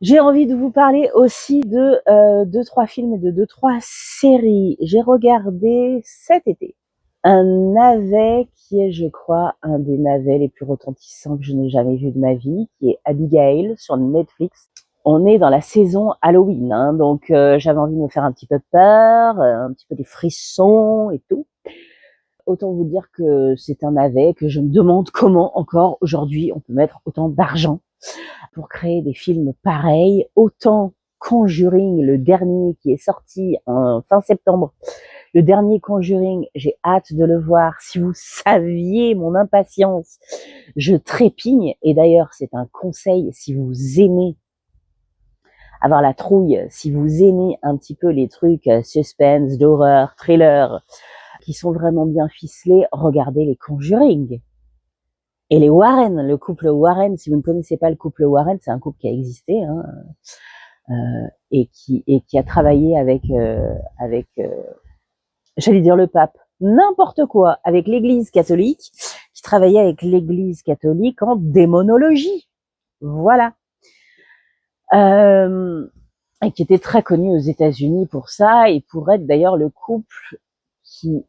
J'ai envie de vous parler aussi de 2-3 films et de 2-3 séries. J'ai regardé cet été un navet qui est, je crois, un des navets les plus retentissants que je n'ai jamais vu de ma vie, qui est Abigail sur Netflix. On est dans la saison Halloween, hein, donc j'avais envie de me faire un petit peu peur, un petit peu des frissons et tout. Autant vous dire que c'est un navet que je me demande comment encore aujourd'hui on peut mettre autant d'argent pour créer des films pareils. Autant Conjuring, le dernier qui est sorti en fin septembre, le dernier Conjuring, j'ai hâte de le voir. Si vous saviez mon impatience, je trépigne. Et d'ailleurs, c'est un conseil, si vous aimez avoir la trouille, si vous aimez un petit peu les trucs suspense, d'horreur, thriller, qui sont vraiment bien ficelés, regardez les Conjuring. Et les Warren, le couple Warren, si vous ne connaissez pas le couple Warren, c'est un couple qui a existé, hein, et qui a travaillé avec j'allais dire le pape, n'importe quoi, avec l'Église catholique, qui travaillait avec l'Église catholique en démonologie, voilà, et qui était très connu aux États-Unis pour ça, et pour être d'ailleurs le couple qui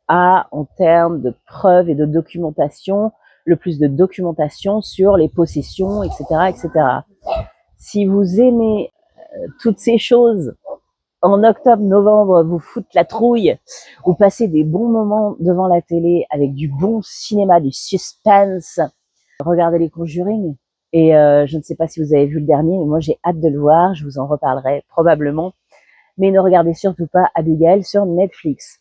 a, en termes de preuves et de documentation, le plus de documentation sur les possessions, etc., etc. Si vous aimez toutes ces choses, en octobre, novembre, vous foutent la trouille, vous passez des bons moments devant la télé avec du bon cinéma, du suspense, regardez les Conjuring. Et je ne sais pas si vous avez vu le dernier, mais moi j'ai hâte de le voir, je vous en reparlerai probablement. Mais ne regardez surtout pas Abigail sur Netflix.